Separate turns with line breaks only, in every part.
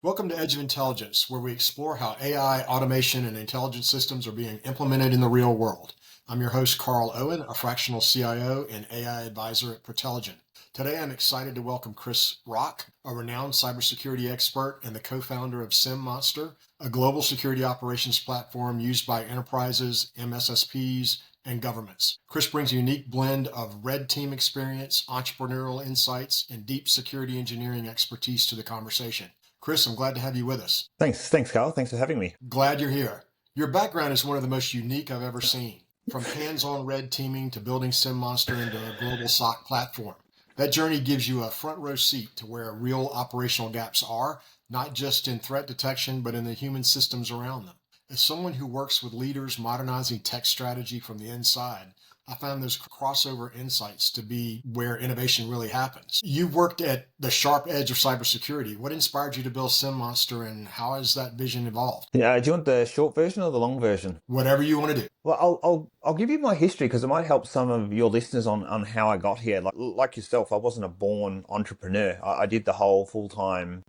Welcome to Edge of Intelligence, where we explore how AI, automation, and intelligence systems are being implemented in the real world. I'm your host, Carl Owen, a fractional CIO and AI advisor at Protelligent. Today, I'm excited to welcome Chris Rock, a renowned cybersecurity expert and the co-founder of Siemonster, a global security operations platform used by enterprises, MSSPs, and governments. Chris brings a unique blend of red team experience, entrepreneurial insights, and deep security engineering expertise to the conversation. Chris, I'm glad to have you with us.
Thanks, Carl. Thanks for having me.
Glad you're here. Your background is one of the most unique I've ever seen, from hands-on red teaming to building Siemonster into a global SOC platform. That journey gives you a front row seat to where real operational gaps are, not just in threat detection, but in the human systems around them. As someone who works with leaders modernizing tech strategy from the inside, I found those crossover insights to be where innovation really happens. You've worked at the sharp edge of cybersecurity. What inspired you to build Siemonster, and how has that vision evolved?
Yeah, do you want the short version or the long version?
Whatever you want to do.
Well, I'll give you my history because it might help some of your listeners on how I got here. Like yourself, I wasn't a born entrepreneur. I did the whole full-time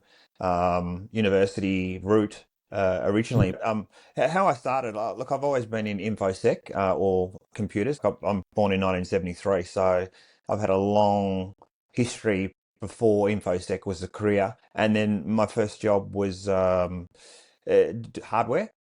university route originally. How I started, look, I've always been in infosec or computers. I'm born in 1973, so I've had a long history before infosec was a career, and then my first job was hardware,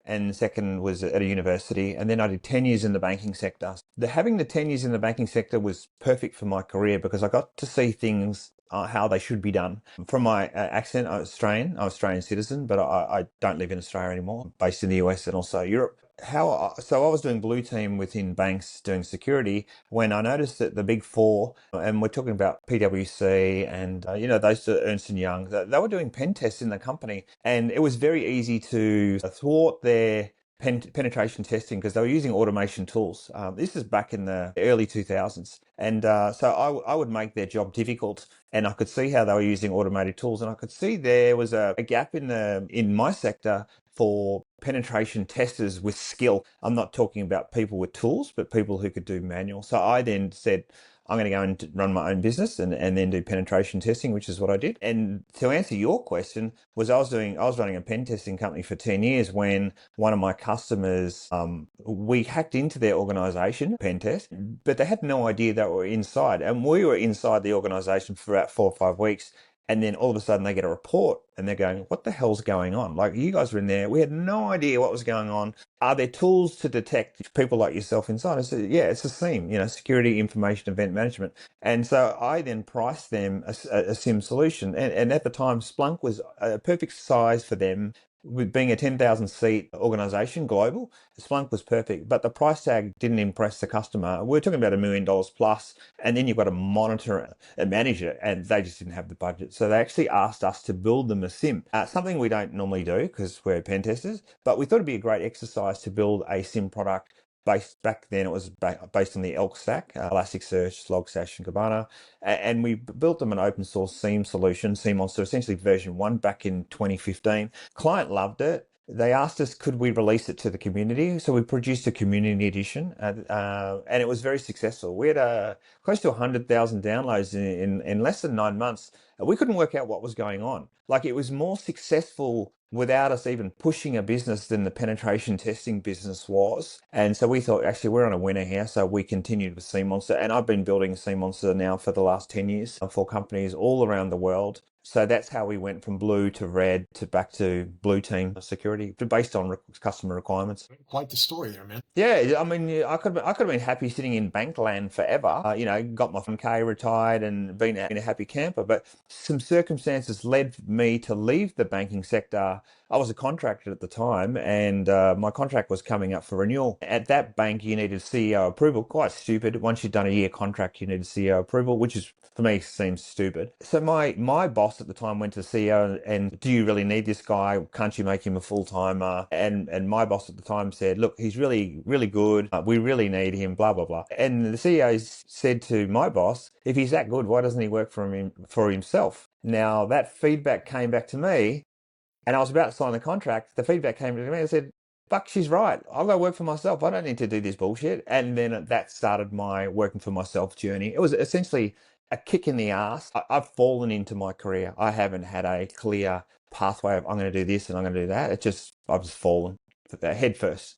and second was at a university, and then I did 10 years in the banking sector. Having the 10 years in the banking sector was perfect for my career because I got to see things how they should be done. From my accent, I'm Australian citizen, but I don't live in Australia anymore. I'm based in the US and also Europe. So I was doing blue team within banks doing security when I noticed that the big four, and we're talking about PwC and those Ernst and Young, they were doing pen tests in the company, and it was very easy to thwart their penetration testing because they were using automation tools. This is back in the early 2000s. And so I would make their job difficult, and I could see how they were using automated tools, and I could see there was a gap in my sector for penetration testers with skill. I'm not talking about people with tools, but people who could do manual. So I then said, I'm going to go and run my own business and then do penetration testing, which is what I did. And to answer your question, I was running a pen testing company for 10 years when one of my customers, we hacked into their organization, pen test, but they had no idea that we were inside. And we were inside the organization for about 4 or 5 weeks. And then all of a sudden they get a report and they're going, what the hell's going on? Like, you guys were in there. We had no idea what was going on. Are there tools to detect people like yourself inside? I said, yeah, it's a SIEM, security information event management. And so I then priced them a SIEM solution. And at the time, Splunk was a perfect size for them. With being a 10,000 seat organization global, Splunk was perfect, but the price tag didn't impress the customer. We're talking about $1 million plus, and then you've got to monitor and manage it, and they just didn't have the budget. So they actually asked us to build them a SIM, something we don't normally do because we're pen testers, but we thought it'd be a great exercise to build a SIM product. Back then, it was based on the ELK stack, Elasticsearch, Logstash, and Kibana, and we built them an open source SIEM solution, Siemonster, essentially version 1 back in 2015. Client loved it. They asked us, could we release it to the community? So we produced a community edition, and it was very successful. We had close to 100,000 downloads in less than 9 months. We couldn't work out what was going on. Like, it was more successful without us even pushing a business than the penetration testing business was. And so we thought, actually, we're on a winner here. So we continued with Siemonster. And I've been building Siemonster now for the last 10 years for companies all around the world. So that's how we went from blue to red to back to blue team security based on customer requirements.
Quite the story there, man.
Yeah, I mean, I could have been happy sitting in Bankland forever. Got my 1K, retired, and been a happy camper. But some circumstances led me to leave the banking sector. I was a contractor at the time, and my contract was coming up for renewal. At that bank, you needed CEO approval. Quite stupid. Once you've done a year contract, you need CEO approval, which is, for me, seems stupid. So my boss at the time went to the CEO and, do you really need this guy? Can't you make him a full-timer? And my boss at the time said, look, he's really, really good. We really need him, blah, blah, blah. And the CEO said to my boss, if he's that good, why doesn't he work for himself? Now, that feedback came back to me, and I was about to sign the contract. The feedback came to me and said, fuck, she's right. I'll go work for myself. I don't need to do this bullshit. And then that started my working for myself journey. It was essentially a kick in the ass. I've fallen into my career. I haven't had a clear pathway of I'm going to do this and I'm going to do that. I've just fallen head first.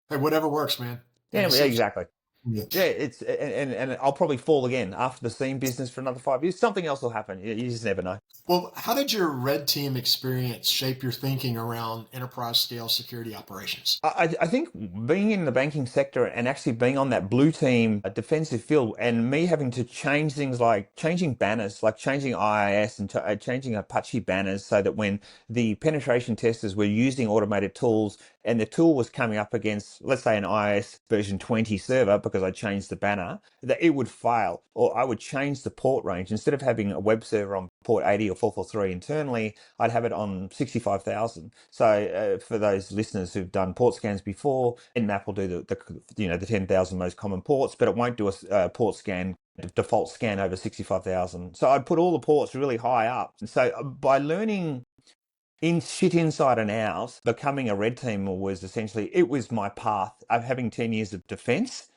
Hey, whatever works, man. And
Yeah,
it
yeah,
seems,
exactly.
yeah.
Yeah, it's and I'll probably fall again after the SIEM business for another 5 years. Something else will happen. You just never know.
Well, how did your red team experience shape your thinking around enterprise scale security operations?
I think being in the banking sector and actually being on that blue team defensive field and me having to change things like changing banners, like changing IIS and changing Apache banners so that when the penetration testers were using automated tools and the tool was coming up against, let's say, an IIS version 20 server because I changed the banner, that it would fail. Or I would change the port range. Instead of having a web server on port 80 or 443 internally, I'd have it on 65,000. So for those listeners who've done port scans before, Nmap will do the 10,000 most common ports, but it won't do a port scan default scan over 65,000. So I'd put all the ports really high up. And so by learning in shit inside and out, becoming a red teamer was essentially, it was my path of having 10 years of defense.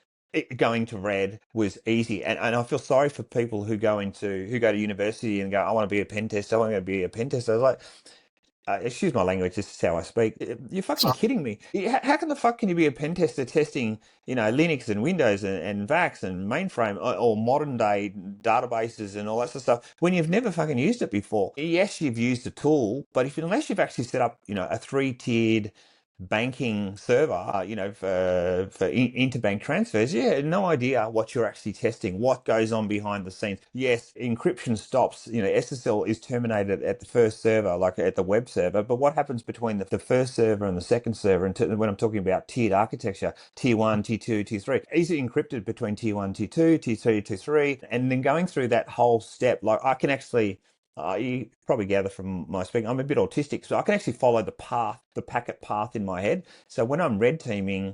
Going to red was easy. And I feel sorry for people who go to university and go, I want to be a pen tester. I want to be a pen tester. I was like, excuse my language, this is how I speak. You're fucking
So,
kidding me. How can the fuck can you be a pen tester testing, Linux and Windows and VAX and mainframe or modern day databases and all that sort of stuff when you've never fucking used it before? Yes, you've used the tool, but unless you've actually set up, a 3-tiered banking server, for interbank transfers, yeah, no idea what you're actually testing, what goes on behind the scenes. Yes, encryption stops, SSL is terminated at the first server, like at the web server, but what happens between the first server and the second server, and when I'm talking about tiered architecture, tier 1, tier 2, tier 3, is it encrypted between tier 1, tier 2, tier 3, tier 3, and then going through that whole step, like I can actually you probably gather from my speaking, I'm a bit autistic, so I can actually follow the packet path in my head. So when I'm red teaming,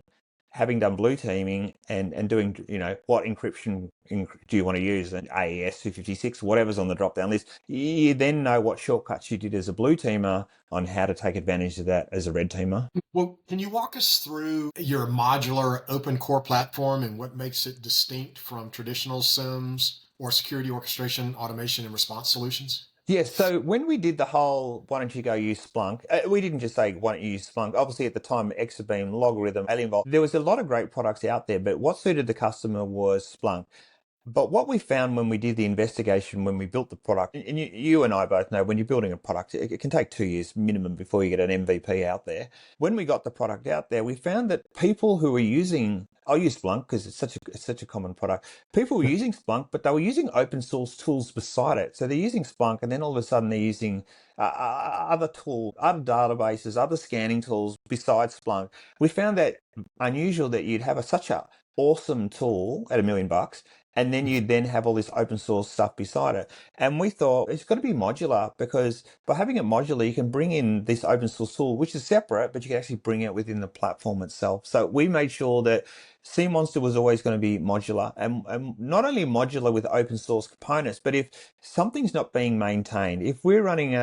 having done blue teaming and doing, what encryption do you want to use, an AES 256, whatever's on the drop down list, you then know what shortcuts you did as a blue teamer on how to take advantage of that as a red teamer.
well, can you walk us through your modular open core platform and what makes it distinct from traditional SIEMs or security orchestration, automation, and response solutions?
Yes, so when we did the whole, why don't you go use Splunk? We didn't just say, why don't you use Splunk? Obviously, at the time, Exabeam, Logarithm, Alienvault, there was a lot of great products out there, but what suited the customer was Splunk. But what we found when we did the investigation, when we built the product, and you and I both know when you're building a product, it can take 2 years minimum before you get an MVP out there. When we got the product out there, we found that people who were using, I'll use Splunk because it's such a common product. People were using Splunk, but they were using open source tools beside it. So they're using Splunk, and then all of a sudden they're using other tools, other databases, other scanning tools besides Splunk. We found that unusual that you'd have such a awesome tool at $1 million, and then you then have all this open source stuff beside it. And we thought it's got to be modular, because by having it modular, you can bring in this open source tool, which is separate, but you can actually bring it within the platform itself. So we made sure that Siemonster was always going to be modular, and not only modular with open source components, but if something's not being maintained, if we're running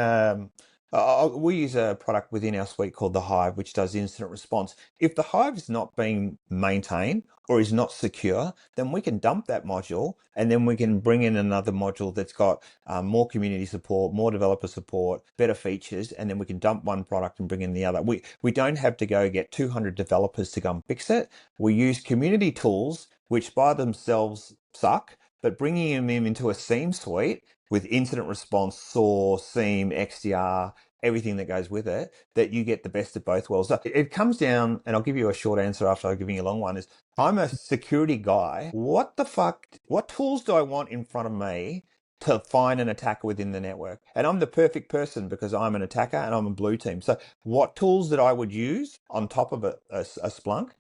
we use a product within our suite called the Hive, which does incident response. If the Hive is not being maintained or is not secure, then we can dump that module, and then we can bring in another module that's got more community support, more developer support, better features, and then we can dump one product and bring in the other. We don't have to go get 200 developers to go and fix it. We use community tools, which by themselves suck, but bringing them into a SIEM suite with incident response, SOAR, SIEM, XDR, everything that goes with it, that you get the best of both worlds. So it comes down, and I'll give you a short answer after I'm giving you a long one, is I'm a security guy. What the fuck, what tools do I want in front of me to find an attacker within the network? And I'm the perfect person because I'm an attacker and I'm a blue team. So what tools that I would use on top of a Splunk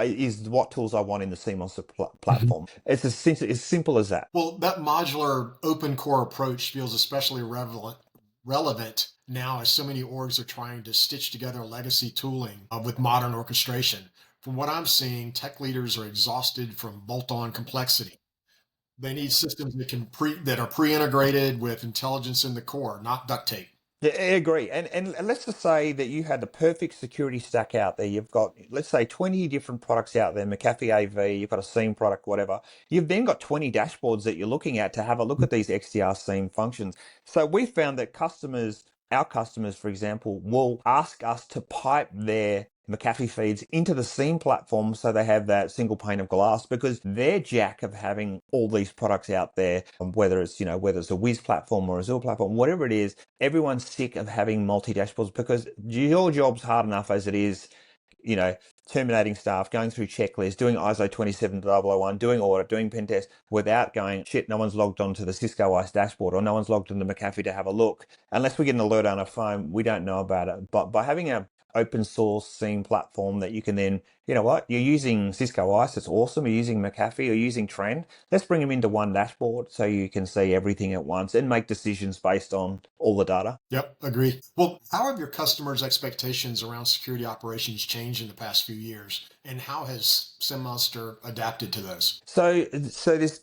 is what tools I want in the Siemonster platform. It's as simple as that.
Well, that modular open core approach feels especially relevant now as so many orgs are trying to stitch together legacy tooling with modern orchestration. From what I'm seeing, tech leaders are exhausted from bolt-on complexity. They need systems that are pre-integrated with intelligence in the core, not duct tape.
Yeah, I agree. And let's just say that you had the perfect security stack out there. You've got, let's say, 20 different products out there, McAfee AV, you've got a SIEM product, whatever. You've then got 20 dashboards that you're looking at to have a look at these XDR SIEM functions. So we found that customers Our customers, for example, will ask us to pipe their McAfee feeds into the SIEM platform so they have that single pane of glass, because their jack of having all these products out there, whether it's, whether it's a Wiz platform or a Azure platform, whatever it is, everyone's sick of having multi dashboards, because your job's hard enough as it is, you know, terminating staff, going through checklists, doing ISO 27001, doing audit, doing pen test, without going, shit, no one's logged onto the Cisco ICE dashboard, or no one's logged into McAfee to have a look. Unless we get an alert on our phone, we don't know about it. But by having a open source SIEM platform that you can then, you're using Cisco ICE, it's awesome. You're using McAfee, you're using Trend. Let's bring them into one dashboard so you can see everything at once and make decisions based on all the data.
Yep, agree. Well, how have your customers' expectations around security operations changed in the past few years, and how has Siemonster adapted to those?
So there's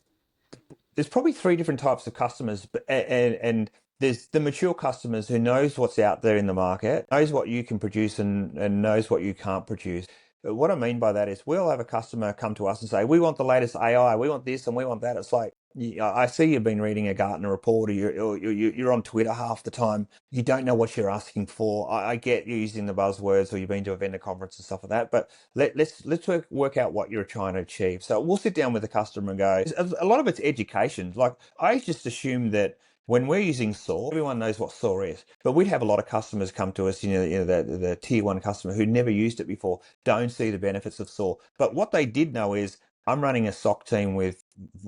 probably three different types of customers, and there's the mature customers who knows what's out there in the market, knows what you can produce, and knows what you can't produce. But what I mean by that is we'll have a customer come to us and say, we want the latest AI, we want this and we want that. It's like, I see you've been reading a Gartner report, or you're on Twitter half the time. You don't know what you're asking for. I get you using the buzzwords, or you've been to a vendor conference and stuff like that, but let's work out what you're trying to achieve. So we'll sit down with the customer and go, a lot of it's education. Like, I just assume that when we're using SOAR, everyone knows what SOAR is, but we'd have a lot of customers come to us, the tier one customer who never used it before, don't see the benefits of SOAR. But what they did know is, I'm running a SOC team with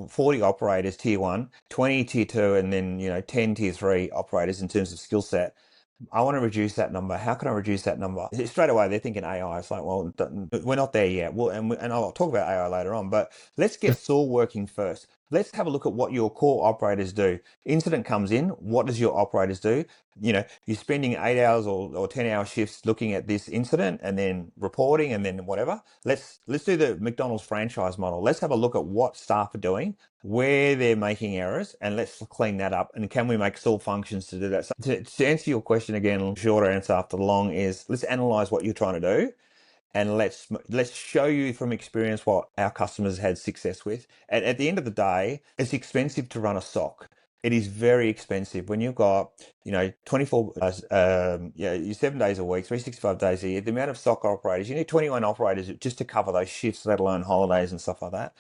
40 operators, tier one, 20 tier two, and then, 10 tier three operators in terms of skill set. I want to reduce that number. How can I reduce that number? Straight away, they're thinking AI. It's like, well, we're not there yet. Well, and I'll talk about AI later on, but let's get SOAR working first. Let's have a look at what your core operators do. Incident comes in. What does your operators do? You're spending 8 hours or 10-hour shifts looking at this incident and then reporting and then whatever. Let's do the McDonald's franchise model. Let's have a look at what staff are doing, where they're making errors, and let's clean that up. And can we make SOAR functions to do that? So to answer your question again, shorter answer after the long is, let's analyze what you're trying to do, and let's show you from experience what our customers had success with. And at the end of the day, it's expensive to run a SOC. It is very expensive when you've got 24 you're 7 days a week, 365 days a year. The amount of SOC operators, you need 21 operators just to cover those shifts, let alone holidays and stuff like that.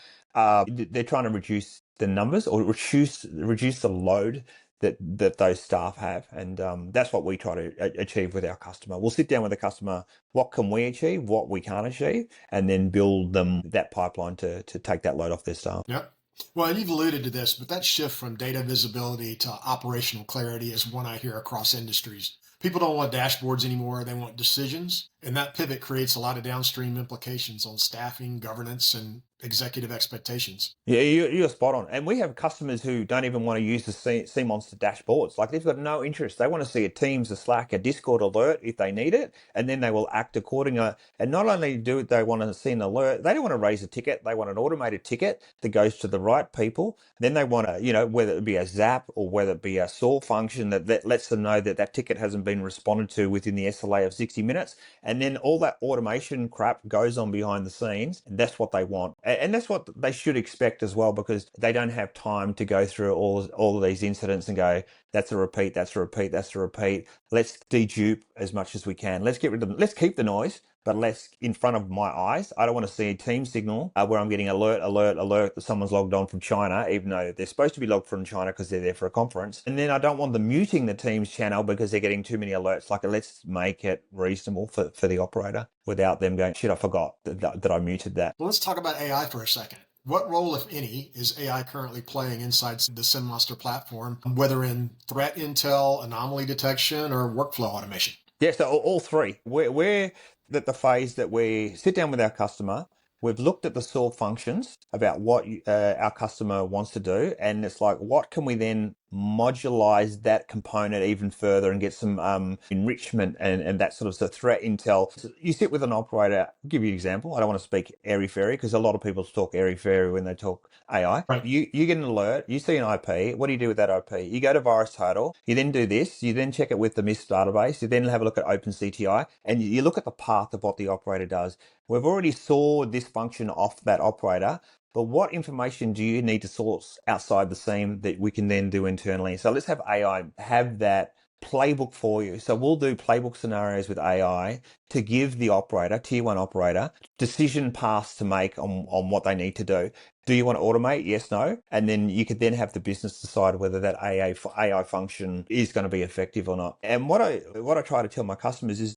They're trying to reduce the numbers, or reduce the load that those staff have, and that's what we try to achieve with our customer. We'll sit down with the customer, what can we achieve, what we can't achieve, and then build them that pipeline to take that load off their staff.
Yep. Well, and you've alluded to this, but that shift from data visibility to operational clarity is one I hear across industries. People don't want dashboards anymore, they want decisions. And that pivot creates a lot of downstream implications on staffing, governance, and executive expectations.
Yeah, you're spot on. And we have customers who don't even want to use the Siemonster dashboards. Like, they've got no interest. They want to see a Teams, a Slack, a Discord alert if they need it, and then they will act accordingly. And not only do they want to see an alert, they don't want to raise a ticket. They want an automated ticket that goes to the right people. Then they want to, whether it be a Zap or whether it be a SOAR function that lets them know that that ticket hasn't been responded to within the SLA of 60 minutes. And then all that automation crap goes on behind the scenes. And that's what they want. And that's what they should expect as well, because they don't have time to go through all of these incidents and go, that's a repeat, that's a repeat, that's a repeat. Let's dedupe as much as we can. Let's get rid of them. Let's keep the noise, but let's, in front of my eyes, I don't want to see a team signal where I'm getting alert that someone's logged on from China, even though they're supposed to be logged from China because they're there for a conference. And then I don't want them muting the Teams channel because they're getting too many alerts. Like, let's make it reasonable for the operator without them going, shit, I forgot that I muted that.
Well, let's talk about AI for a second. What role, if any, is AI currently playing inside the Siemonster platform, whether in threat intel, anomaly detection, or workflow automation?
Yeah, so all three. We're at the phase that we sit down with our customer. We've looked at the SOAR functions about what our customer wants to do, and it's like, what can we then modularize that component even further and get some enrichment and that sort of threat intel. So you sit with an operator. I'll give you an example. I don't want to speak airy-fairy because a lot of people talk airy-fairy when they talk AI.
Right.
You get an alert, you see an IP. What do you do with that IP? You go to Virus Total, you then do this, you then check it with the MISP database, you then have a look at OpenCTI, and you look at the path of what the operator does. We've already saw this function off that operator, but what information do you need to source outside the SIEM that we can then do internally? So let's have AI have that playbook for you. So we'll do playbook scenarios with AI to give the operator, tier one operator, decision paths to make on what they need to do. Do you want to automate? Yes, no. And then you could then have the business decide whether that AI function is going to be effective or not. And what I try to tell my customers is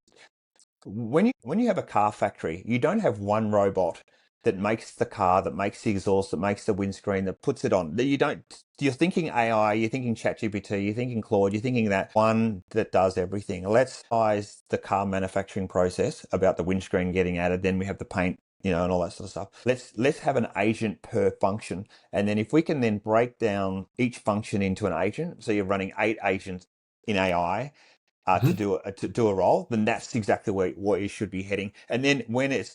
when you have a car factory, you don't have one robot that makes the car, that makes the exhaust, that makes the windscreen, that puts it on. You don't. You're thinking AI, you're thinking ChatGPT, you're thinking Claude, you're thinking that one that does everything. Let's size the car manufacturing process about the windscreen getting added. Then we have the paint, and all that sort of stuff. Let's have an agent per function, and then if we can then break down each function into an agent, so you're running 8 agents in AI to do a role, then that's exactly where you should be heading. And then when it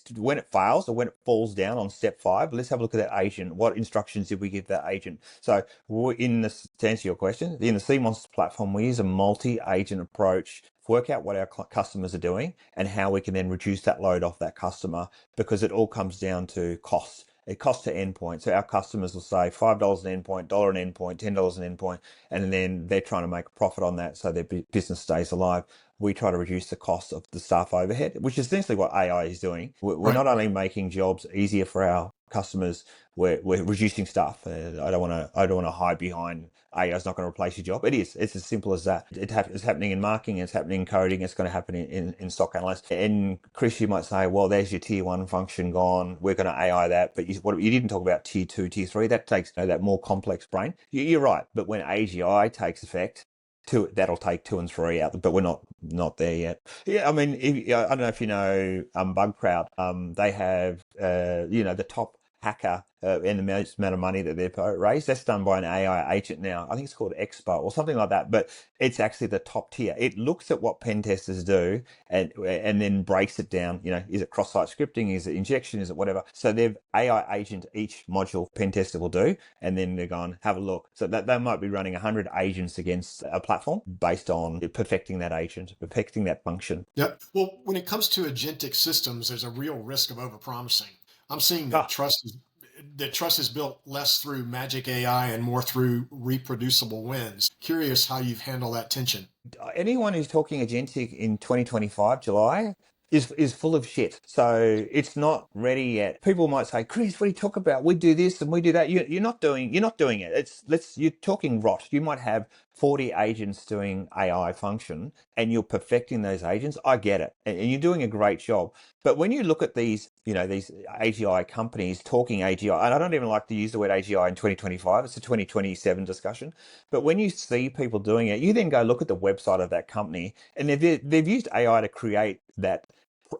fails or when it falls down on step 5, let's have a look at that agent. What instructions did we give that agent? So to answer your question, in the Siemonster platform, we use a multi-agent approach, work out what our customers are doing and how we can then reduce that load off that customer, because it all comes down to costs. It costs to endpoint. So our customers will say $5 an endpoint, $1 an endpoint, $10 an endpoint, and then they're trying to make a profit on that so their business stays alive. We try to reduce the cost of the staff overhead, which is essentially what AI is doing. We're not only making jobs easier for our customers, we're reducing staff. I don't want to hide behind AI is not going to replace your job. It is. It's as simple as that. It's happening in marketing. It's happening in coding. It's going to happen in stock analysts. And Chris, you might say, well, there's your tier 1 function gone. We're going to AI that. But you didn't talk about tier 2, tier 3. That takes that more complex brain. You're right. But when AGI takes effect, that'll take 2 and 3 out, but we're not there yet. Yeah, I mean, I don't know if you know Bugcrowd. They have the top hacker and the most amount of money that they've raised. That's done by an AI agent now. I think it's called Expo or something like that, but it's actually the top tier. It looks at what pen testers do and then breaks it down. Is it cross-site scripting? Is it injection? Is it whatever? So they've AI agent each module pen tester will do, and then they're going, have a look. So that they might be running 100 agents against a platform based on perfecting that agent, perfecting that function.
Yep. Well, when it comes to agentic systems, there's a real risk of overpromising. I'm seeing that trust is built less through magic AI and more through reproducible wins. Curious how you've handled that tension.
Anyone who's talking agentic in 2025 July is full of shit. So it's not ready yet. People might say, Chris, what do you talk about? We do this and we do that. You're not doing it. You're talking rot. You might have 40 agents doing AI function and you're perfecting those agents. I get it. And you're doing a great job. But when you look at these AGI companies talking AGI, and I don't even like to use the word AGI in 2025, it's a 2027 discussion. But when you see people doing it, you then go look at the website of that company, and they've used AI to create that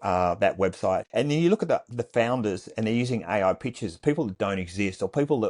website, and then you look at the founders, and they're using AI pictures, people that don't exist, or people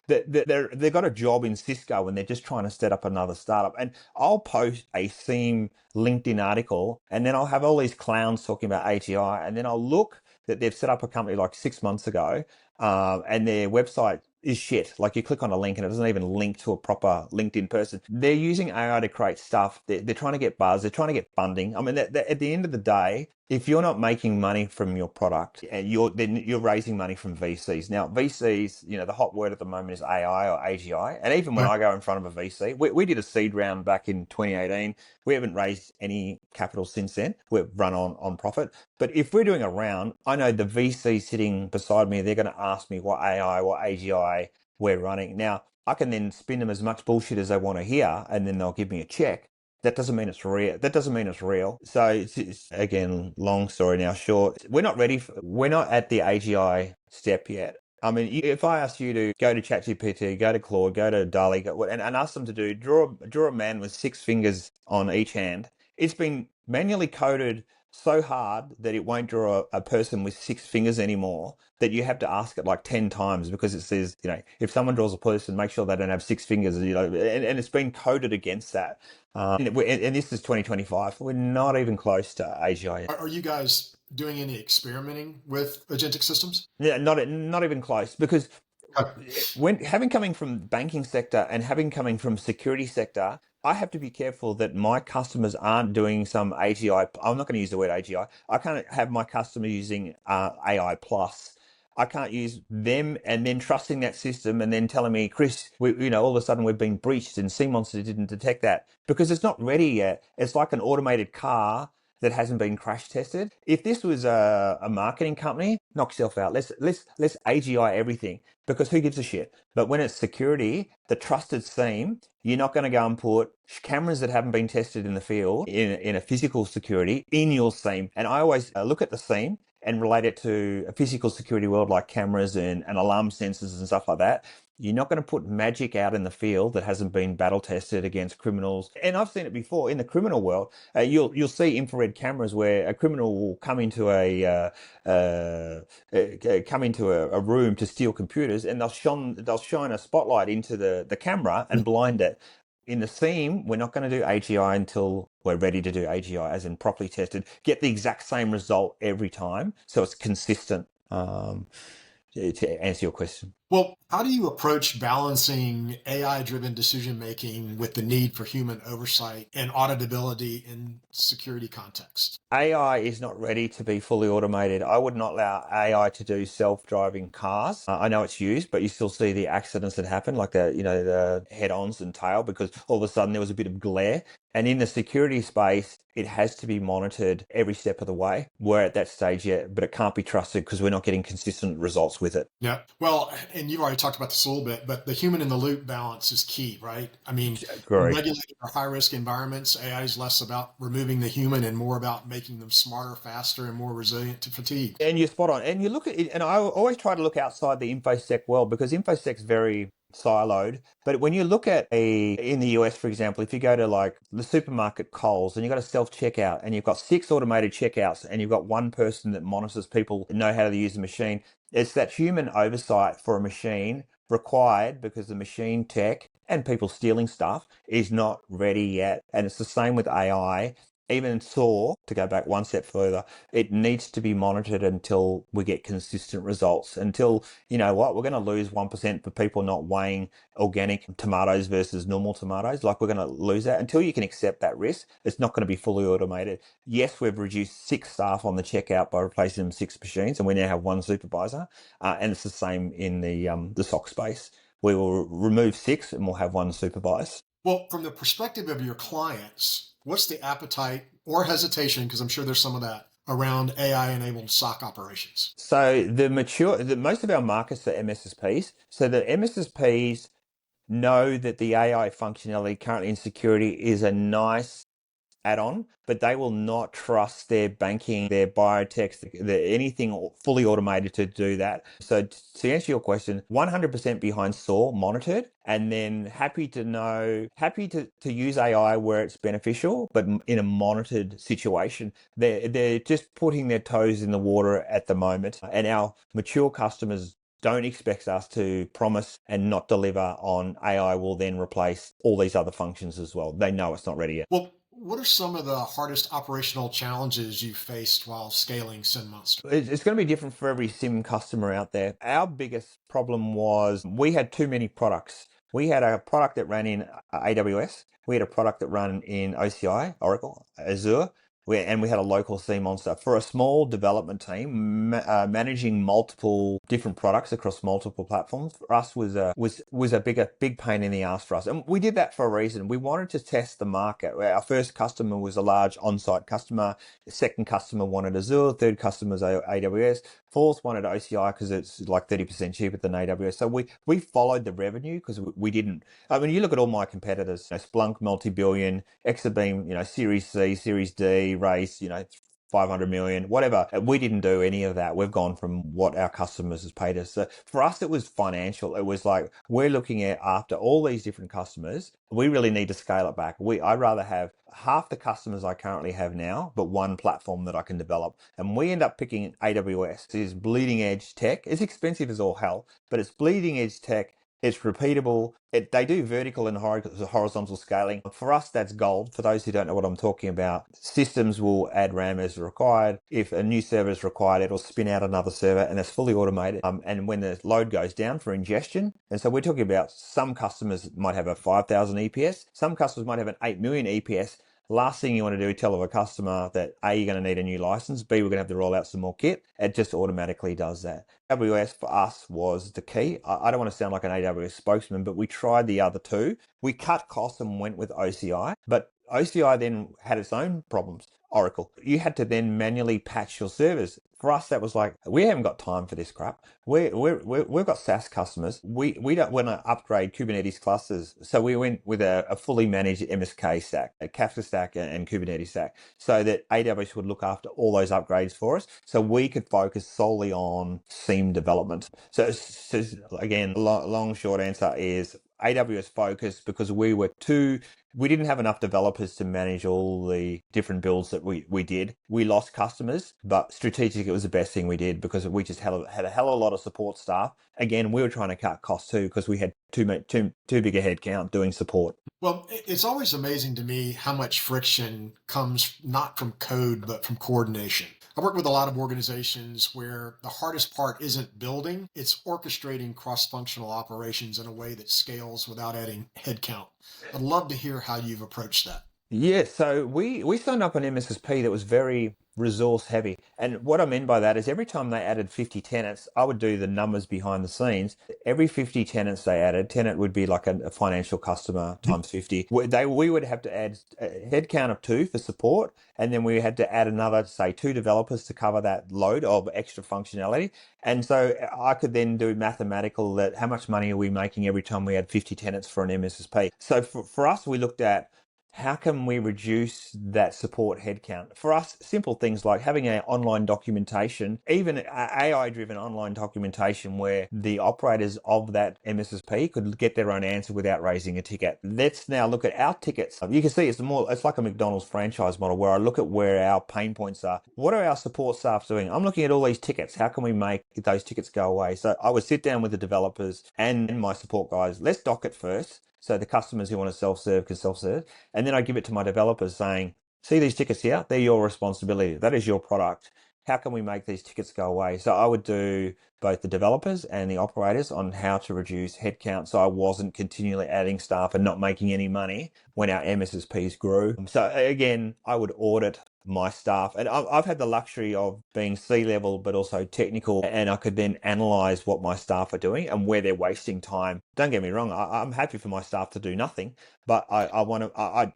they've got a job in Cisco and they're just trying to set up another startup. And I'll post a SIEM LinkedIn article, and then I'll have all these clowns talking about AGI, and then I'll look that they've set up a company like 6 months ago, and their website is shit. Like you click on a link and it doesn't even link to a proper LinkedIn person. They're using AI to create stuff. They're trying to get buzz. They're trying to get funding. I mean, at the end of the day, if you're not making money from your product, and you're raising money from VCs. Now, VCs, the hot word at the moment is AI or AGI. And even when I go in front of a VC, we did a seed round back in 2018. We haven't raised any capital since then. We've run on profit. But if we're doing a round, I know the VC sitting beside me, they're going to ask me what AI, what AGI we're running. Now, I can then spin them as much bullshit as they want to hear, and then they'll give me a check. That doesn't mean it's real. So it's again, long story now short. We're not ready. We're not at the AGI step yet. I mean, if I ask you to go to ChatGPT, go to Claude, go to DALL-E, and ask them to draw a man with 6 fingers on each hand, it's been manually coded so hard that it won't draw a person with 6 fingers anymore, that you have to ask it like 10 times, because it says, if someone draws a person, make sure they don't have 6 fingers, and it's been coded against that. And this is 2025. We're not even close to AGI.
Are you guys doing any experimenting with agentic systems?
Yeah, not even close, because having coming from banking sector and having coming from security sector, I have to be careful that my customers aren't doing some AGI. I'm not going to use the word AGI. I can't have my customer using AI plus I can't use them and then trusting that system and then telling me, Chris, all of a sudden we've been breached and Siemonster didn't detect that because it's not ready yet. It's like an automated car that hasn't been crash tested. If this was a marketing company, knock yourself out. Let's AGI everything because who gives a shit? But when it's security, the trusted SIEM, you're not going to go and put cameras that haven't been tested in the field in a physical security in your SIEM. And I always look at the SIEM and relate it to a physical security world like cameras and alarm sensors and stuff like that. You're not going to put magic out in the field that hasn't been battle tested against criminals. And I've seen it before in the criminal world. You'll see infrared cameras where a criminal will come into a room to steal computers, and they'll shine a spotlight into the camera and blind it. In the SIEM, we're not going to do AGI until we're ready to do AGI, as in properly tested. Get the exact same result every time, so it's consistent. To answer your question.
Well, how do you approach balancing AI-driven decision-making with the need for human oversight and auditability in security context?
AI is not ready to be fully automated. I would not allow AI to do self-driving cars. I know it's used, but you still see the accidents that happen, like the head-ons and tail, because all of a sudden there was a bit of glare. And in the security space, it has to be monitored every step of the way. We're at that stage yet, but it can't be trusted because we're not getting consistent results with it.
Yeah. Well, and you've already talked about this a little bit, but the human in the loop balance is key, right? I mean, in regulated or high risk environments, AI is less about removing the human and more about making them smarter, faster, and more resilient to fatigue.
And you're spot on. And you look at it, and I always try to look outside the InfoSec world because InfoSec's very siloed. But when you look at in the US, for example, if you go to like the supermarket Coles and you've got a self-checkout and you've got 6 automated checkouts and you've got one person that monitors people that know how to use the machine, it's that human oversight for a machine required because the machine tech and people stealing stuff is not ready yet. And it's the same with AI. Even SOC, to go back one step further, it needs to be monitored until we get consistent results. Until, we're going to lose 1% for people not weighing organic tomatoes versus normal tomatoes. Like, we're going to lose that. Until you can accept that risk, it's not going to be fully automated. Yes, we've reduced 6 staff on the checkout by replacing them 6 machines, and we now have 1 supervisor. And it's the same in the SOC space. We will remove 6 and we'll have 1 supervised.
Well, from the perspective of your clients, what's the appetite or hesitation, because I'm sure there's some of that, around AI-enabled SOC operations?
So most of our markets are MSSPs. So the MSSPs know that the AI functionality currently in security is a nice add-on, but they will not trust their banking, their biotechs, anything fully automated to do that. So to answer your question, 100% behind SOAR monitored, and then happy to use AI where it's beneficial, but in a monitored situation. They're just putting their toes in the water at the moment, and our mature customers don't expect us to promise and not deliver on AI will then replace all these other functions as well. They know it's not ready yet.
Well, what are some of the hardest operational challenges you faced while scaling Siemonster?
It's going to be different for every SIM customer out there. Our biggest problem was we had too many products. We had a product that ran in AWS. We had a product that ran in OCI, Oracle, Azure. And we had a local Siemonster. For a small development team, managing multiple different products across multiple platforms for us was a big pain in the ass for us. And we did that for a reason. We wanted to test the market. Our first customer was a large on-site customer. The second customer wanted Azure. Third customer was AWS. Fourth wanted OCI because it's like 30% cheaper than AWS. So we followed the revenue because we didn't. I mean, you look at all my competitors, Splunk, multi-billion, Exabeam, Series C, Series D, race, 500 million, whatever. We didn't do any of that. We've gone from what our customers has paid us. So for us, it was financial. It was like, we're looking at after all these different customers, we really need to scale it back. I'd rather have half the customers I currently have now, but one platform that I can develop. And we end up picking AWS. It's bleeding edge tech. It's expensive as all hell, but it's bleeding edge tech. It's repeatable. They do vertical and horizontal scaling. For us, that's gold. For those who don't know what I'm talking about, systems will add RAM as required. If a new server is required, it'll spin out another server, and it's fully automated. And when the load goes down for ingestion, and so we're talking about some customers might have a 5,000 EPS, some customers might have an 8 million EPS. Last thing you want to do is tell a customer that A, you're going to need a new license, B, we're going to have to roll out some more kit. It just automatically does that. AWS for us was the key. I don't want to sound like an AWS spokesman, but we tried the other two. We cut costs and went with OCI, but OCI then had its own problems. Oracle, you had to then manually patch your servers. For us, that was like, we haven't got time for this crap. We've got SaaS customers. We don't want to upgrade Kubernetes clusters. So we went with a fully managed MSK stack, a Kafka stack and Kubernetes stack, so that AWS would look after all those upgrades for us. So we could focus solely on SIEM development. So again, long short answer is AWS focused because we didn't have enough developers to manage all the different builds that we did. We lost customers, but strategic, it was the best thing we did because we just had a hell of a lot of support staff. Again, we were trying to cut costs too because we had too big a headcount doing support.
Well, it's always amazing to me how much friction comes not from code, but from coordination. I work with a lot of organizations where the hardest part isn't building, it's orchestrating cross-functional operations in a way that scales without adding headcount. I'd love to hear how you've approached that.
Yeah, so we signed up an MSSP that was very resource heavy. And what I mean by that is every time they added 50 tenants, I would do the numbers behind the scenes. Every 50 tenants they added, tenant would be like a financial customer times 50. We would have to add a head count of 2 for support. And then we had to add another, say, 2 developers to cover that load of extra functionality. And so I could then do mathematical that how much money are we making every time we had 50 tenants for an MSSP. So for us, we looked at how can we reduce that support headcount? For us, simple things like having an online documentation, even AI-driven online documentation where the operators of that MSSP could get their own answer without raising a ticket. Let's now look at our tickets. You can see it's like a McDonald's franchise model where I look at where our pain points are. What are our support staff doing? I'm looking at all these tickets. How can we make those tickets go away? So I would sit down with the developers and my support guys. Let's dock it first. So the customers who want to self-serve can self-serve. And then I give it to my developers saying, see these tickets here? They're your responsibility. That is your product. How can we make these tickets go away? So I would do both the developers and the operators on how to reduce headcount so I wasn't continually adding staff and not making any money when our MSSPs grew. So again, I would audit my staff. And I've had the luxury of being C-level, but also technical, and I could then analyze what my staff are doing and where they're wasting time. Don't get me wrong, I'm happy for my staff to do nothing, but I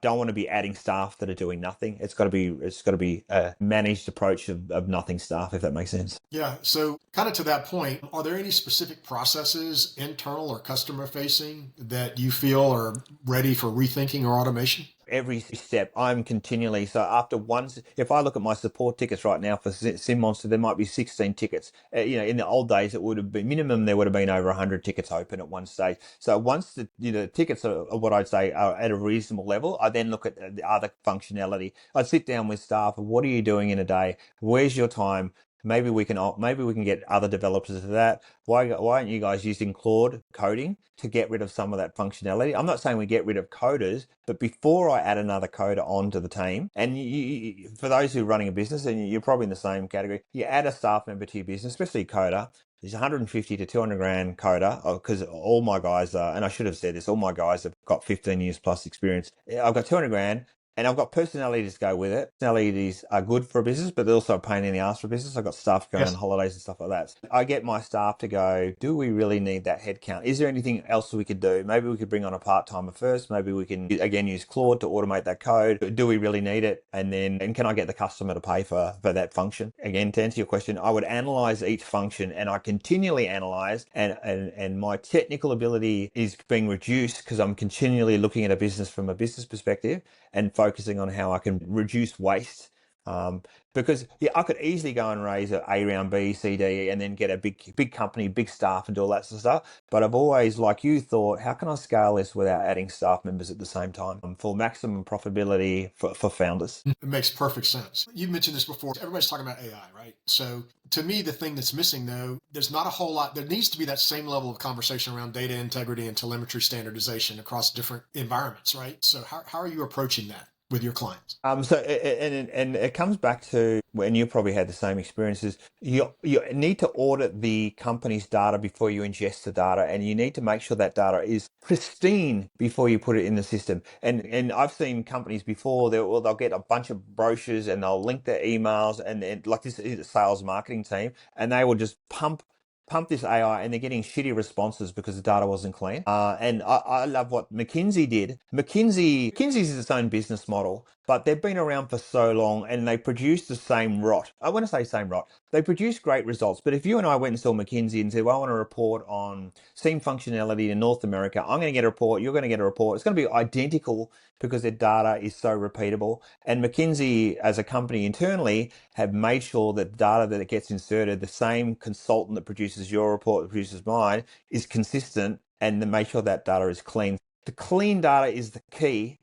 don't want to be adding staff that are doing nothing. It's got to be a managed approach of nothing staff, if that makes sense.
Yeah. So kind of to that point, are there any specific processes, internal or customer facing, that you feel are ready for rethinking or automation?
Every step I'm continually, so after once, if I look at my support tickets right now for Siemonster, there might be 16 tickets. In the old days, it would have been minimum, there would have been over 100 tickets open at one stage. So once the tickets are what I'd say are at a reasonable level, I then look at the other functionality. I'd sit down with staff. What are you doing in a day? Where's your time? Maybe we can get other developers to that. Why aren't you guys using Claude coding to get rid of some of that functionality? I'm not saying we get rid of coders, but before I add another coder onto the team, and for those who are running a business, and you're probably in the same category, you add a staff member to your business, especially a coder. There's 150 to 200 grand coder because all my guys are, and I should have said this, all my guys have got 15 years plus experience. I've got 200 grand. And I've got personalities to go with it. Personalities are good for a business, but they're also a pain in the ass for a business. I've got staff going on holidays and stuff like that. I get my staff to go, do we really need that headcount? Is there anything else we could do? Maybe we could bring on a part-timer first. Maybe we can, again, use Claude to automate that code. Do we really need it? And can I get the customer to pay for that function? Again, to answer your question, I would analyze each function and I continually analyze and my technical ability is being reduced because I'm continually looking at a business from a business perspective and focusing on how I can reduce waste. Because I could easily go and raise A round B, C, D, and then get a big company, big staff, and do all that sort of stuff. But I've always, like you, thought, how can I scale this without adding staff members at the same time for maximum profitability for founders?
It makes perfect sense. You mentioned this before. Everybody's talking about AI, right? So to me, the thing that's missing, though, there's not a whole lot. There needs to be that same level of conversation around data integrity and telemetry standardization across different environments, right? So how are you approaching that with your clients?
And it comes back to when you probably had the same experiences. You need to audit the company's data before you ingest the data, and you need to make sure that data is pristine before you put it in the system. And I've seen companies before they'll get a bunch of brochures and they'll link their emails and like this is a sales marketing team, and they will just pump this AI and they're getting shitty responses because the data wasn't clean. And I love what McKinsey did. McKinsey's its own business model, but they've been around for so long and they produce the same rot. I want to say same rot. They produce great results. But if you and I went and saw McKinsey and said, well, I want to report on SIEM functionality in North America, I'm going to get a report, you're going to get a report. It's going to be identical because their data is so repeatable. And McKinsey, as a company internally, have made sure that data that it gets inserted, the same consultant that produces your report, that produces mine, is consistent, and to make sure that data is clean. The clean data is the key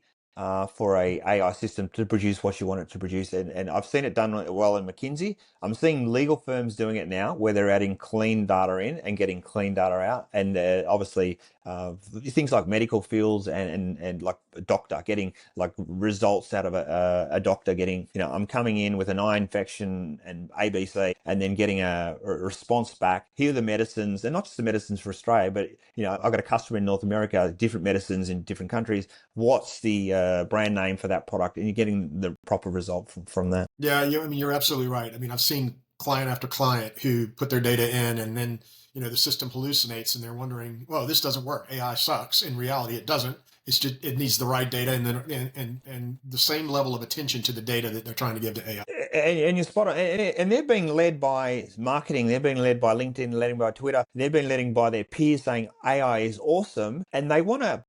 for a AI system to produce what you want it to produce. And I've seen it done well in McKinsey. I'm seeing legal firms doing it now where they're adding clean data in and getting clean data out. And obviously things like medical fields and like a doctor getting like results out of a doctor getting, I'm coming in with an eye infection and ABC and then getting a response back. Here are the medicines, and not just the medicines for Australia, but I've got a customer in North America, different medicines in different countries. What's the brand name for that product? And you're getting the proper result from that.
Yeah, you're absolutely right. I mean, I've seen client after client who put their data in and then, the system hallucinates and they're wondering, well, this doesn't work. AI sucks. In reality, it doesn't. It's just, it needs the right data and then, and the same level of attention to the data that they're trying to give to AI.
And you're spot on. And they're being led by marketing. They're being led by LinkedIn, led by Twitter. They're being led by their peers saying AI is awesome. And they want to,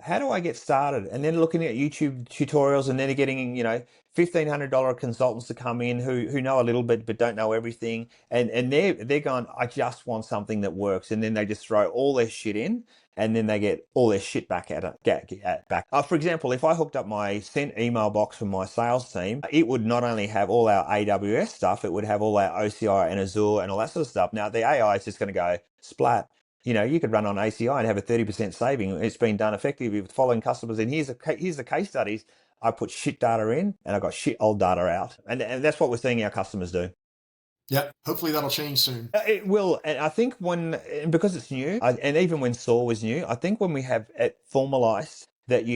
how do I get started? And then looking at YouTube tutorials and then they're getting, $1,500 consultants to come in who know a little bit but don't know everything. And they're going, I just want something that works. And then they just throw all their shit in and then they get all their shit back back. For example, if I hooked up my sent email box from my sales team, it would not only have all our AWS stuff, it would have all our OCI and Azure and all that sort of stuff. Now the AI is just going to go splat. You could run on ACI and have a 30% saving. It's been done effectively with following customers. And here's the case studies. I put shit data in and I got shit old data out. And that's what we're seeing our customers do.
Yeah, hopefully that'll change soon.
It will. And I think because it's new, and even when SOAR was new, I think when we have it formalized that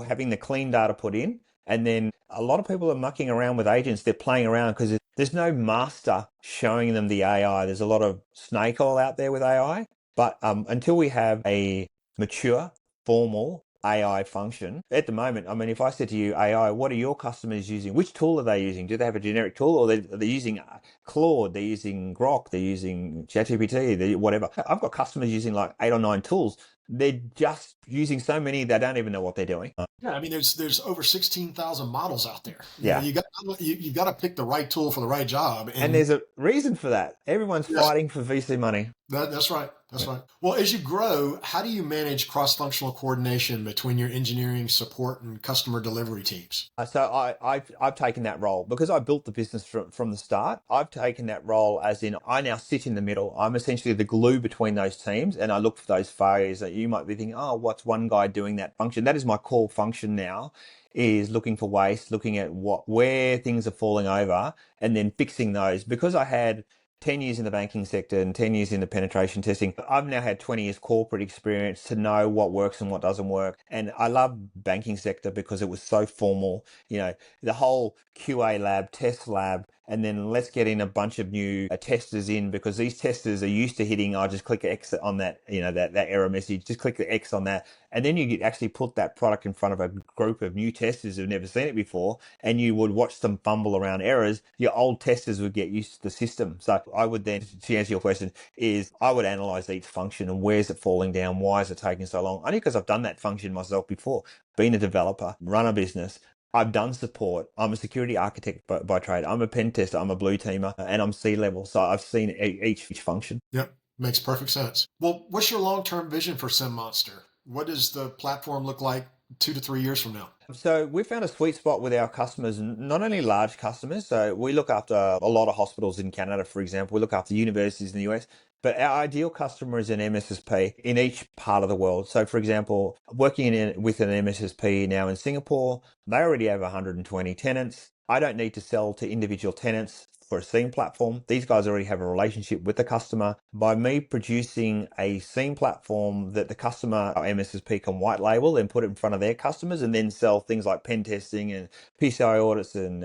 having the clean data put in, and then a lot of people are mucking around with agents, they're playing around because there's no master showing them the AI. There's a lot of snake oil out there with AI. But until we have a mature, formal AI function, at the moment, I mean, if I said to you, AI, what are your customers using? Which tool are they using? Do they have a generic tool or are they using Claude? They're using Grok, they're using ChatGPT, whatever. I've got customers using like 8 or 9 tools. They're just using so many, they don't even know what they're doing.
Yeah, I mean, there's over 16,000 models out there.
Yeah.
You got to pick the right tool for the right job.
And there's a reason for that. Everyone's
Yes.
fighting for VC money.
That's right. That's right. Well, as you grow, how do you manage cross-functional coordination between your engineering, support, and customer delivery teams?
So I've taken that role because I built the business from the start. I've taken that role as in I now sit in the middle. I'm essentially the glue between those teams, and I look for those failures that you might be thinking, oh, what's one guy doing that function? That is my core function now, is looking for waste, looking at where things are falling over, and then fixing those. Because I had 10 years in the banking sector and 10 years in the penetration testing. I've now had 20 years corporate experience to know what works and what doesn't work. And I love banking sector because it was so formal, the whole QA lab, test lab, and then let's get in a bunch of new testers in because these testers are used to hitting, I'll just click X on that, that error message, just click the X on that. And then you could actually put that product in front of a group of new testers who've never seen it before, and you would watch them fumble around errors. Your old testers would get used to the system. So I would then, to answer your question, I would analyze each function and where's it falling down? Why is it taking so long? Only because I've done that function myself before, been a developer, run a business. I've done support. I'm a security architect by trade. I'm a pen tester. I'm a blue teamer, and I'm C-level. So I've seen each function.
Yep, makes perfect sense. Well, what's your long-term vision for Siemonster? What does the platform look like 2 to 3 years from now?
So we found a sweet spot with our customers, not only large customers. So we look after a lot of hospitals in Canada, for example. We look after universities in the US, but our ideal customer is an MSSP in each part of the world. So, for example, with an MSSP now in Singapore, they already have 120 tenants. I don't need to sell to individual tenants for a SIEM platform. These guys already have a relationship with the customer. By me producing a SIEM platform that the customer or MSSP can white label and put it in front of their customers and then sell things like pen testing and PCI audits and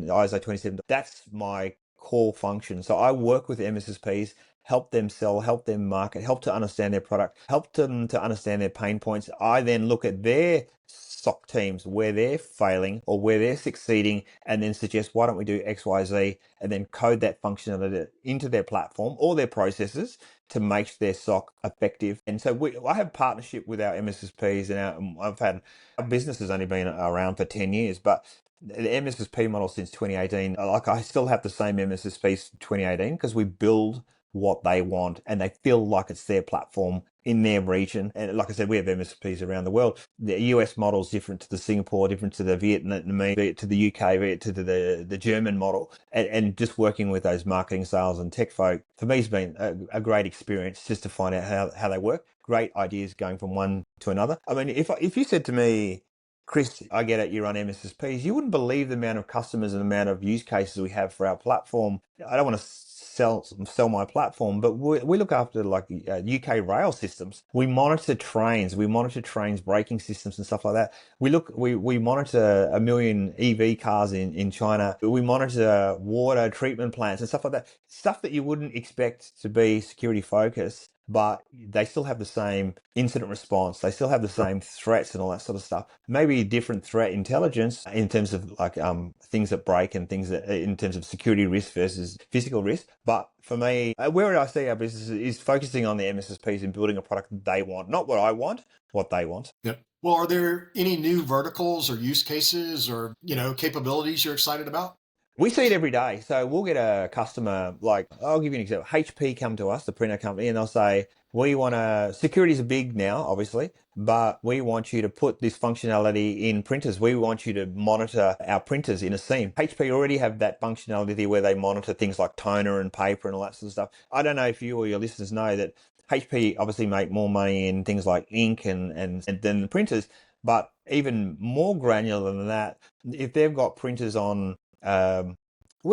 ISO 27, that's my core function. So I work with MSSPs, help them sell, help them market, help to understand their product, help them to understand their pain points. I then look at their SOC teams where they're failing or where they're succeeding and then suggest, why don't we do XYZ, and then code that functionality into their platform or their processes to make their SOC effective. And so I have partnership with our MSSPs, and our business has only been around for 10 years, but the MSSP model since 2018, like I still have the same MSSPs from 2018 because we build what they want and they feel like it's their platform in their region. And like I said, we have MSPs around the world. The US model is different to the Singapore, different to the Vietnamese, to the UK, to the German model. And just working with those marketing, sales and tech folk, for me, has been a great experience just to find out how they work. Great ideas going from one to another. I mean, if you said to me, Chris, I get it, you run MSSPs, you wouldn't believe the amount of customers and the amount of use cases we have for our platform. I don't want to sell my platform, but we look after like UK rail systems. We monitor trains, braking systems and stuff like that. We monitor 1 million EV cars in China. We monitor water treatment plants and stuff like that. Stuff that you wouldn't expect to be security focused, but they still have the same incident response. They still have the same threats and all that sort of stuff. Maybe different threat intelligence in terms of like things that break and things that in terms of security risk versus physical risk. But for me, where I see our business is focusing on the MSSPs and building a product that they want, not what I want, what they want.
Yep. Well, are there any new verticals or use cases or, capabilities you're excited about?
We see it every day. So we'll get a customer, like, I'll give you an example. HP come to us, the printer company, and they'll say, security's big now, obviously, but we want you to put this functionality in printers. We want you to monitor our printers in a SIEM. HP already have that functionality where they monitor things like toner and paper and all that sort of stuff. I don't know if you or your listeners know that HP obviously make more money in things like ink and than the printers, but even more granular than that, if they've got printers on where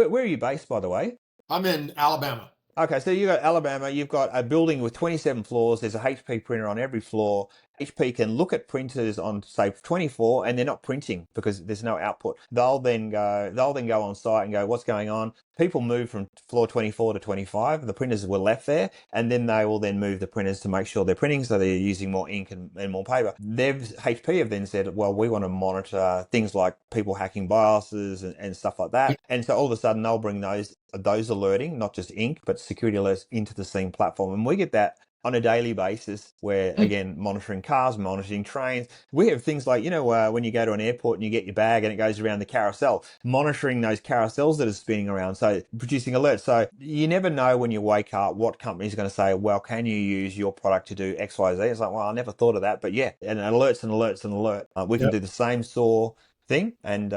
are you based, by the way?
I'm in Alabama.
Okay, so you've got Alabama, you've got a building with 27 floors, there's a HP printer on every floor. HP can look at printers on, say, 24, and they're not printing because there's no output. They'll then go on site and go, what's going on? People move from floor 24 to 25, the printers were left there, and then they will then move the printers to make sure they're printing, so they're using more ink and more paper. HP have then said, well, we want to monitor things like people hacking BIOSes and stuff like that. And so all of a sudden they'll bring those alerting, not just ink, but security alerts into the same platform. And we get that on a daily basis where, again, monitoring cars, monitoring trains. We have things like, when you go to an airport and you get your bag and it goes around the carousel, monitoring those carousels that are spinning around, so producing alerts. So you never know when you wake up what company is going to say, well, can you use your product to do X, Y, Z? It's like, well, I never thought of that, but yeah, and alerts and alerts and alert. We can do the same SOAR thing, and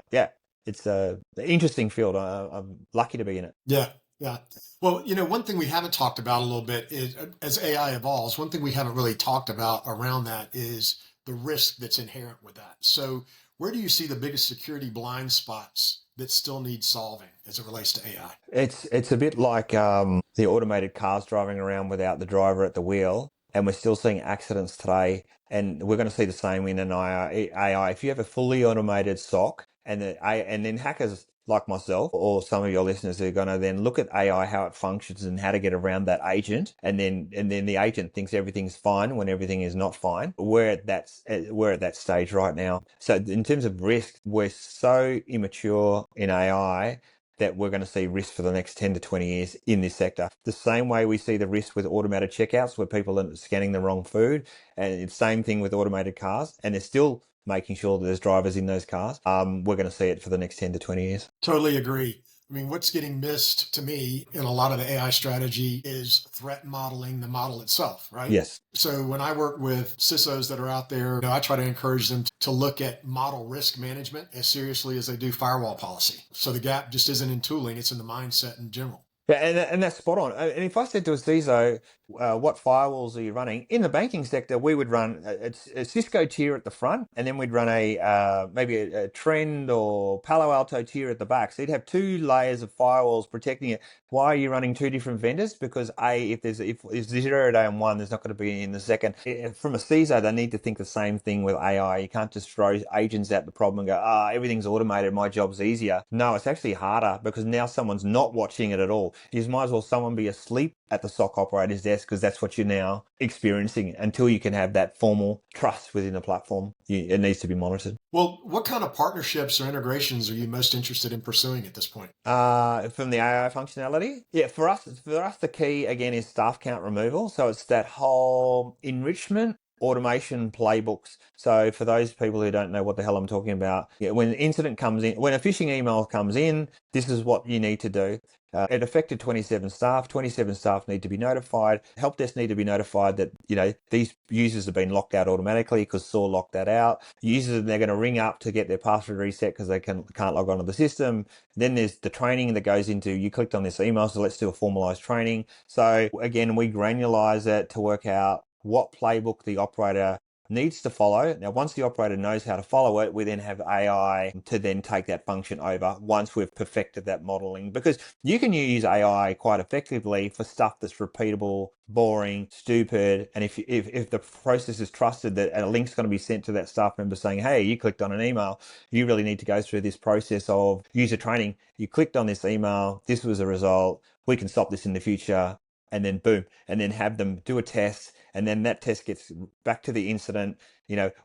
it's an interesting field. I'm lucky to be in it.
Yeah. Yeah. Well, one thing we haven't talked about a little bit is as AI evolves, one thing we haven't really talked about around that is the risk that's inherent with that. So where do you see the biggest security blind spots that still need solving as it relates to AI?
It's a bit like the automated cars driving around without the driver at the wheel, and we're still seeing accidents today, and we're going to see the same in an AI. If you have a fully automated SOC, and then hackers like myself or some of your listeners are going to then look at AI, how it functions and how to get around that agent, and then the agent thinks everything's fine when everything is not fine. We're at that stage right now. So in terms of risk, we're so immature in AI that we're going to see risk for the next 10 to 20 years in this sector. The same way we see the risk with automated checkouts where people are scanning the wrong food, and it's the same thing with automated cars, and they're still making sure that there's drivers in those cars. We're going to see it for the next 10 to 20 years.
Totally agree. I mean, what's getting missed to me in a lot of the AI strategy is threat modeling the model itself, right?
Yes.
So when I work with CISOs that are out there, I try to encourage them to look at model risk management as seriously as they do firewall policy. So the gap just isn't in tooling, it's in the mindset in general.
Yeah, and that's spot on. And if I said to a CISO, what firewalls are you running? In the banking sector, we would run a Cisco tier at the front, and then we'd run maybe a Trend or Palo Alto tier at the back. So you'd have two layers of firewalls protecting it. Why are you running two different vendors? Because if there's 0 day on one, there's not going to be in the second. From a CISO, they need to think the same thing with AI. You can't just throw agents at the problem and go, everything's automated, my job's easier. No, it's actually harder because now someone's not watching it at all. You might as well someone be asleep at the SOC operator's desk because that's what you're now experiencing. Until you can have that formal trust within the platform, it needs to be monitored.
Well, what kind of partnerships or integrations are you most interested in pursuing at this point?
From the AI functionality, yeah, for us, the key again is staff count removal. So it's that whole enrichment automation playbooks. So for those people who don't know what the hell I'm talking about, when an incident comes in, when a phishing email comes in, this is what you need to do. It affected 27 staff. 27 staff need to be notified. Help desk need to be notified that these users have been locked out automatically because SOAR locked that out. Users, they're going to ring up to get their password reset because they can't log onto the system. Then there's the training that goes into, you clicked on this email, so let's do a formalized training. So again, we granularize it to work out what playbook the operator needs to follow. Now, once the operator knows how to follow it, we then have AI to then take that function over once we've perfected that modeling, because you can use AI quite effectively for stuff that's repeatable, boring, stupid. And if the process is trusted that a link's going to be sent to that staff member saying, hey, you clicked on an email, you really need to go through this process of user training. You clicked on this email, this was a result, we can stop this in the future. And then boom, and then have them do a test, and then that test gets back to the incident.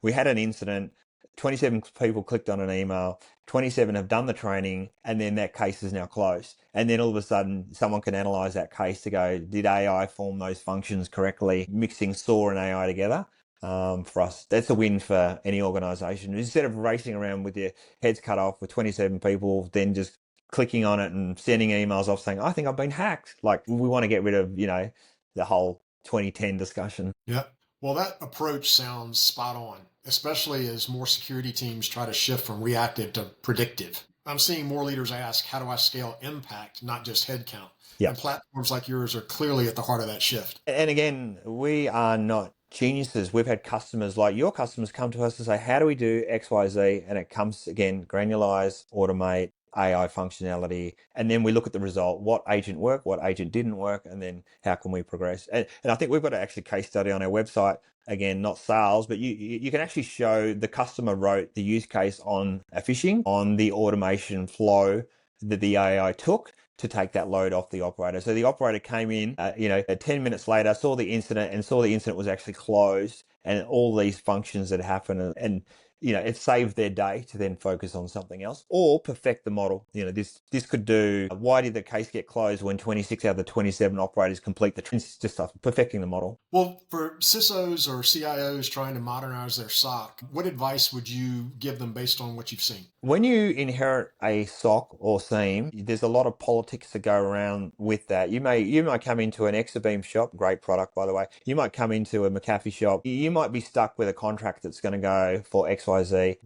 We had an incident, 27 people clicked on an email, 27 have done the training, and then that case is now closed. And then all of a sudden, someone can analyze that case to go, did AI form those functions correctly, mixing SOAR and AI together? For us, that's a win for any organization. Instead of racing around with your heads cut off with 27 people, then just clicking on it and sending emails off saying, I think I've been hacked. Like, we want to get rid of, the whole 2010 discussion.
Yeah. Well, that approach sounds spot on, especially as more security teams try to shift from reactive to predictive. I'm seeing more leaders ask, how do I scale impact, not just headcount?
Yeah.
And platforms like yours are clearly at the heart of that shift.
And again, we are not geniuses. We've had customers like your customers come to us and say, how do we do X, Y, Z? And it comes again, granularize, automate, AI functionality, and then we look at the result, what agent worked, what agent didn't work, and then how can we progress. And I think we've got an actually case study on our website, again, not sales, but you can actually show the customer wrote the use case on a phishing, on the automation flow that the AI took to take that load off the operator. So the operator came in, 10 minutes later, saw the incident was actually closed, and all these functions that happened, and it saved their day to then focus on something else or perfect the model. This could do, why did the case get closed when 26 out of the 27 operators complete it's just stuff, perfecting the model.
Well, for CISOs or CIOs trying to modernize their SOC, what advice would you give them based on what you've seen?
When you inherit a SOC or SIEM, there's a lot of politics that go around with that. You might come into an Exabeam shop, great product by the way. You might come into a McAfee shop. You might be stuck with a contract that's going to go for XYZ.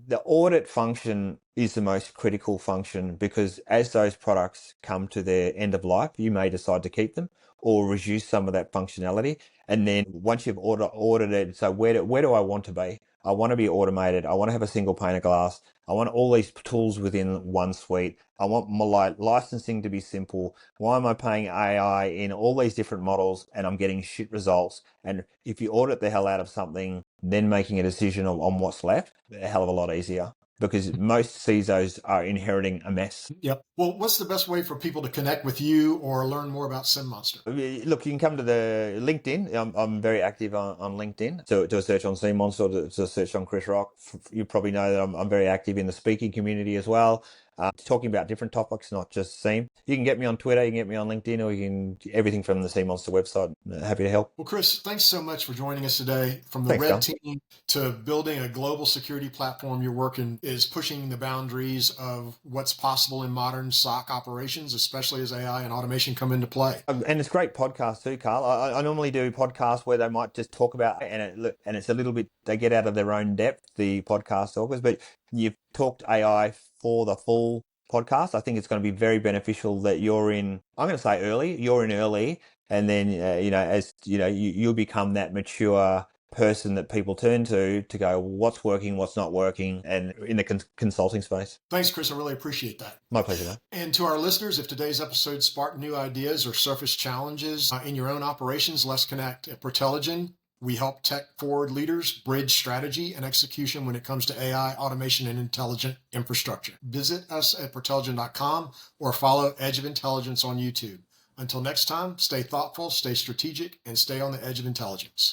The audit function is the most critical function, because as those products come to their end of life, you may decide to keep them or reduce some of that functionality. And then once you've audited, so where do I want to be? I want to be automated. I want to have a single pane of glass. I want all these tools within one suite. I want my licensing to be simple. Why am I paying AI in all these different models and I'm getting shit results? And if you audit the hell out of something, then making a decision on what's left, a hell of a lot easier, because most CISOs are inheriting a mess.
Yep. Well, what's the best way for people to connect with you or learn more about Siemonster?
Look, you can come to the LinkedIn. I'm very active on LinkedIn. So do a search on Siemonster, do a search on Chris Rock. You probably know that I'm very active in the speaking community as well. talking about different topics, not just SIEM. You can get me on Twitter, you can get me on LinkedIn, or you can everything from the Siemonster website. Happy to help.
Well, Chris, thanks so much for joining us today. From the
Thanks,
red
Carl.
team to building a global security platform, your work is pushing the boundaries of what's possible in modern SOC operations, especially as AI and automation come into play.
And it's great podcast too, Carl. I normally do podcasts where they might just talk about, and it's a little bit, they get out of their own depth, the podcast talkers, but you've talked AI for the full podcast. I think it's going to be very beneficial that you're in, I'm going to say you're in early, and then, as you'll become that mature person that people turn to go, what's working, what's not working, and in the consulting space.
Thanks, Chris. I really appreciate that.
My pleasure, mate.
And to our listeners, if today's episode sparked new ideas or surfaced challenges in your own operations, let's connect. At Proteligen, we help tech-forward leaders bridge strategy and execution when it comes to AI, automation, and intelligent infrastructure. Visit us at proteligen.com or follow Edge of Intelligence on YouTube. Until next time, stay thoughtful, stay strategic, and stay on the edge of intelligence.